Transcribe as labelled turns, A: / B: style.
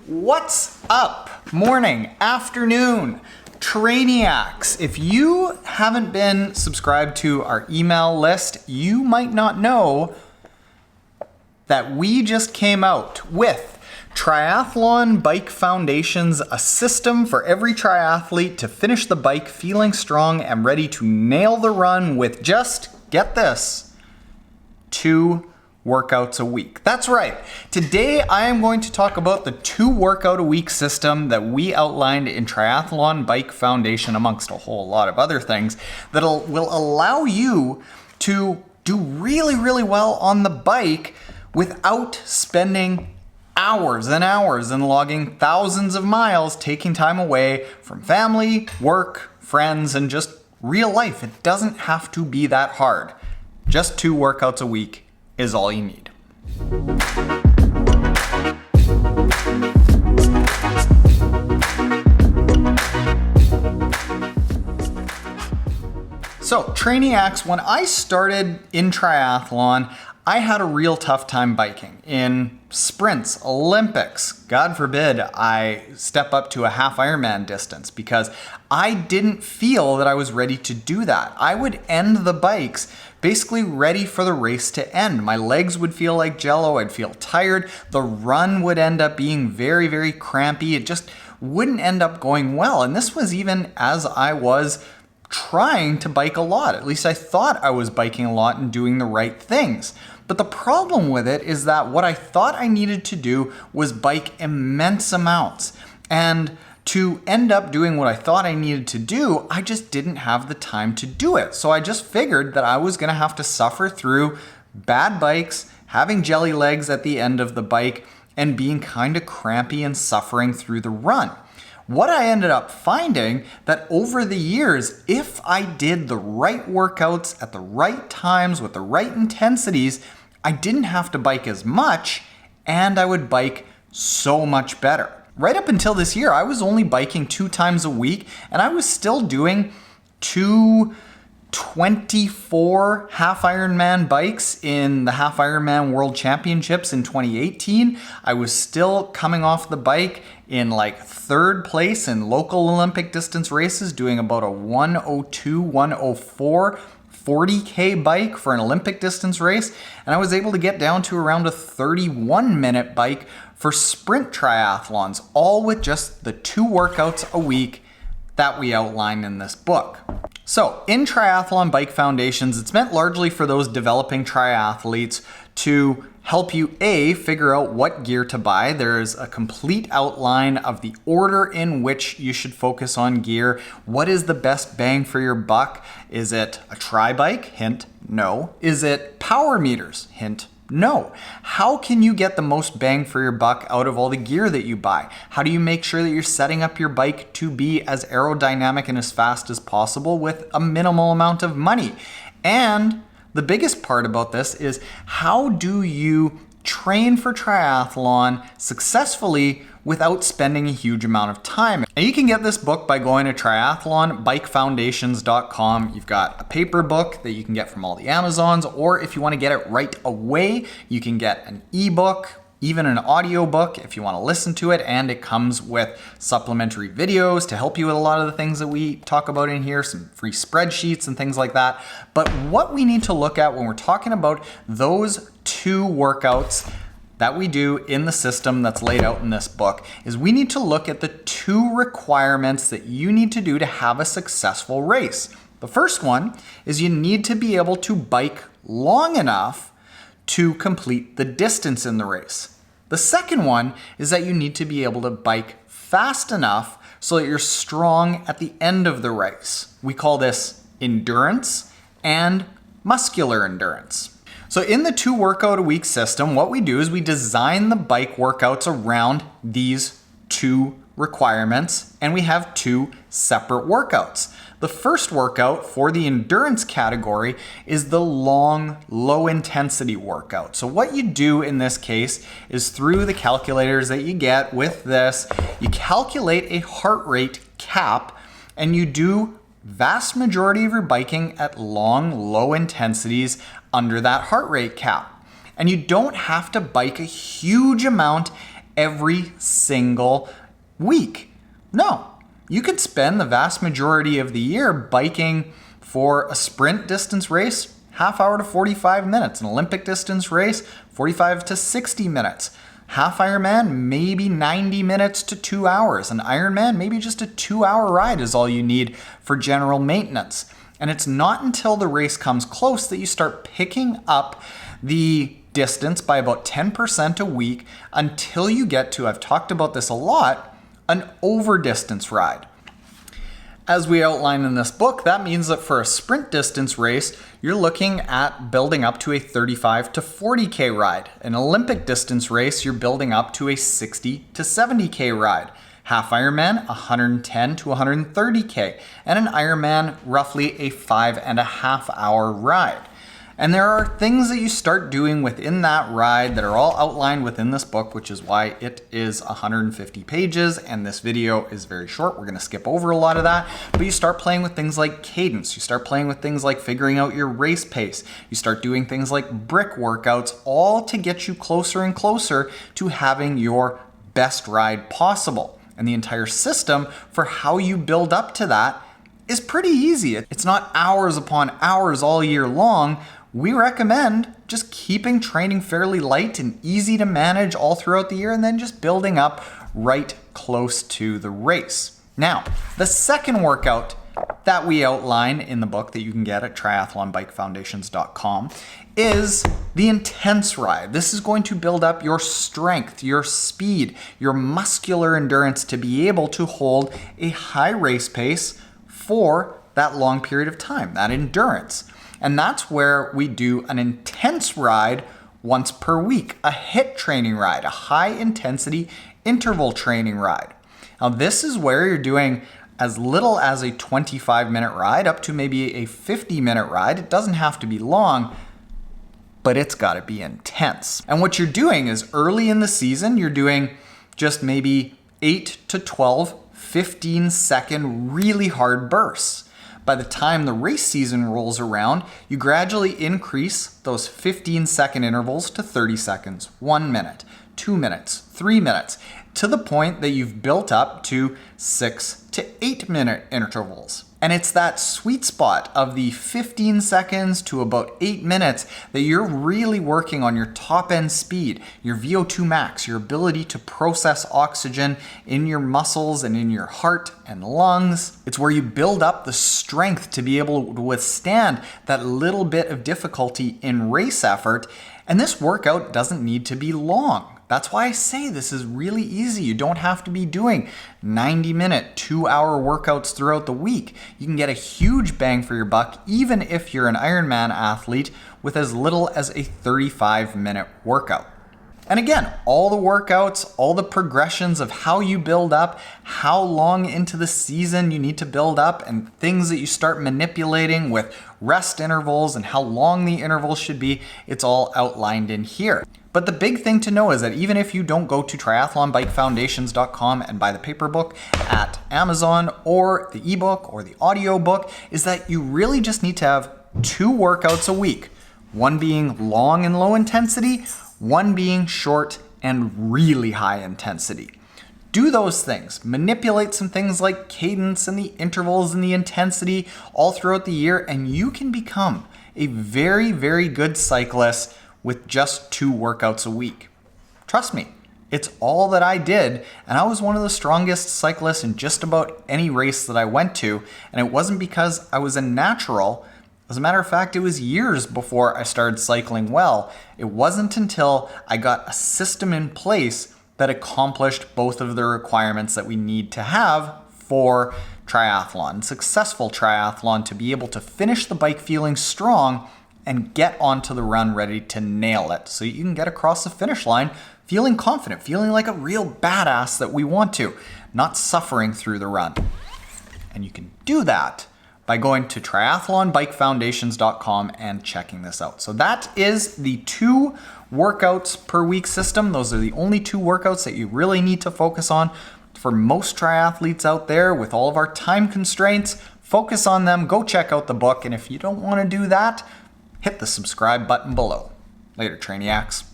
A: What's up? Morning, afternoon, Trainiacs. If you haven't been subscribed to our email list, you might not know that we just came out with Triathlon Bike Foundations, a system for every triathlete to finish the bike feeling strong and ready to nail the run with just, get this, 2 workouts a week. That's right. Today I am going to talk about the 2 workout a week system that we outlined in Triathlon Bike Foundation, amongst a whole lot of other things, that will allow you to do really well on the bike without spending hours and hours and logging thousands of miles, taking time away from family, work, friends, and just real life. It doesn't have to be that hard. Just 2 workouts a week is all you need. So, Trainiacs, when I started in triathlon, I had a real tough time biking. In sprints, Olympics, God forbid I step up to a half Ironman distance because I didn't feel that I was ready to do that. I would end the bikes basically ready for the race to end. My legs would feel like jello, I'd feel tired. The run would end up being very crampy. It just wouldn't end up going well. And this was even as I was trying to bike a lot. At least I thought I was biking a lot and doing the right things. But the problem with it is that what I thought I needed to do was bike immense amounts. And to end up doing what I thought I needed to do, I just didn't have the time to do it. So I just figured that I was gonna have to suffer through bad bikes, having jelly legs at the end of the bike, and being kind of crampy and suffering through the run. What I ended up finding that over the years, if I did the right workouts at the right times with the right intensities, I didn't have to bike as much and I would bike so much better. Right up until this year, I was only biking 2 times a week and I was still doing 224 half Ironman bikes in the half Ironman World Championships in 2018. I was still coming off the bike in like 3rd place in local Olympic distance races, doing about a 102, 104 40K bike for an Olympic distance race. And I was able to get down to around a 31-minute bike for sprint triathlons, all with just the 2 workouts a week that we outlined in this book. So in Triathlon Bike Foundations, it's meant largely for those developing triathletes to help you figure out what gear to buy. There's a complete outline of the order in which you should focus on gear. What is the best bang for your buck? Is it a tri-bike? Hint, no. Is it power meters? Hint, no. How can you get the most bang for your buck out of all the gear that you buy? How do you make sure that you're setting up your bike to be as aerodynamic and as fast as possible with a minimal amount of money? And the biggest part about this is, how do you train for triathlon successfully without spending a huge amount of time? And you can get this book by going to triathlonbikefoundations.com. You've got a paper book that you can get from all the Amazons, or if you want to get it right away, you can get an ebook, even an audio book if you want to listen to it, and it comes with supplementary videos to help you with a lot of the things that we talk about in here, some free spreadsheets and things like that. But what we need to look at when we're talking about those 2 workouts that we do in the system that's laid out in this book is we need to look at the 2 requirements that you need to do to have a successful race. The first one is you need to be able to bike long enough to complete the distance in the race. The second one is that you need to be able to bike fast enough so that you're strong at the end of the race. We call this endurance and muscular endurance. So in the 2 workout a week system, what we do is we design the bike workouts around these 2 requirements, and we have 2 separate workouts. The first workout for the endurance category is the long, low intensity workout. So what you do in this case is, through the calculators that you get with this, you calculate a heart rate cap and you do vast majority of your biking at long, low intensities under that heart rate cap. And you don't have to bike a huge amount every single week. No, you could spend the vast majority of the year biking for a sprint distance race, half hour to 45 minutes, an Olympic distance race, 45 to 60 minutes. Half Ironman, maybe 90 minutes to 2 hours. An Ironman, maybe just a 2-hour ride is all you need for general maintenance. And it's not until the race comes close that you start picking up the distance by about 10% a week until you get to, I've talked about this a lot, an over distance ride. As we outline in this book, that means that for a sprint distance race, you're looking at building up to a 35 to 40K ride. An Olympic distance race, you're building up to a 60 to 70K ride. Half Ironman, 110 to 130K. And an Ironman, roughly a 5.5-hour ride. And there are things that you start doing within that ride that are all outlined within this book, which is why it is 150 pages and this video is very short. We're gonna skip over a lot of that, but you start playing with things like cadence. You start playing with things like figuring out your race pace. You start doing things like brick workouts, all to get you closer and closer to having your best ride possible. And the entire system for how you build up to that is pretty easy. It's not hours upon hours all year long. We recommend just keeping training fairly light and easy to manage all throughout the year and then just building up right close to the race. Now, the second workout that we outline in the book that you can get at triathlonbikefoundations.com is the intense ride. This is going to build up your strength, your speed, your muscular endurance to be able to hold a high race pace for that long period of time, that endurance. And that's where we do an intense ride once per week, a HIIT training ride, a high intensity interval training ride. Now this is where you're doing as little as a 25-minute ride up to maybe a 50-minute ride. It doesn't have to be long, but it's gotta be intense. And what you're doing is early in the season, you're doing just maybe 8 to 12, 15-second really hard bursts. By the time the race season rolls around, you gradually increase those 15-second intervals to 30 seconds, 1 minute, 2 minutes, 3 minutes, to the point that you've built up to 6 to 8 minute intervals. And it's that sweet spot of the 15 seconds to about 8 minutes that you're really working on your top end speed, your VO2 max, your ability to process oxygen in your muscles and in your heart and lungs. It's where you build up the strength to be able to withstand that little bit of difficulty in race effort. And this workout doesn't need to be long. That's why I say this is really easy. You don't have to be doing 90-minute, 2-hour workouts throughout the week. You can get a huge bang for your buck, even if you're an Ironman athlete, with as little as a 35-minute workout. And again, all the workouts, all the progressions of how you build up, how long into the season you need to build up, and things that you start manipulating with rest intervals and how long the intervals should be, it's all outlined in here. But the big thing to know is that even if you don't go to triathlonbikefoundations.com and buy the paper book at Amazon or the ebook or the audio book, is that you really just need to have 2 workouts a week. One being long and low intensity, one being short and really high intensity. Do those things. Manipulate some things like cadence and the intervals and the intensity all throughout the year, and you can become a very, very good cyclist with just 2 workouts a week. Trust me, it's all that I did, and I was one of the strongest cyclists in just about any race that I went to, and it wasn't because I was a natural. As a matter of fact, it was years before I started cycling well. It wasn't until I got a system in place that accomplished both of the requirements that we need to have for triathlon, successful triathlon, to be able to finish the bike feeling strong and get onto the run ready to nail it, so you can get across the finish line feeling confident, feeling like a real badass that we want to, not suffering through the run. And you can do that by going to triathlonbikefoundations.com and checking this out. So that is the 2 workouts per week system. Those are the only 2 workouts that you really need to focus on. For most triathletes out there, with all of our time constraints, focus on them, go check out the book, and if you don't want to do that, hit the subscribe button below. Later, Trainiacs.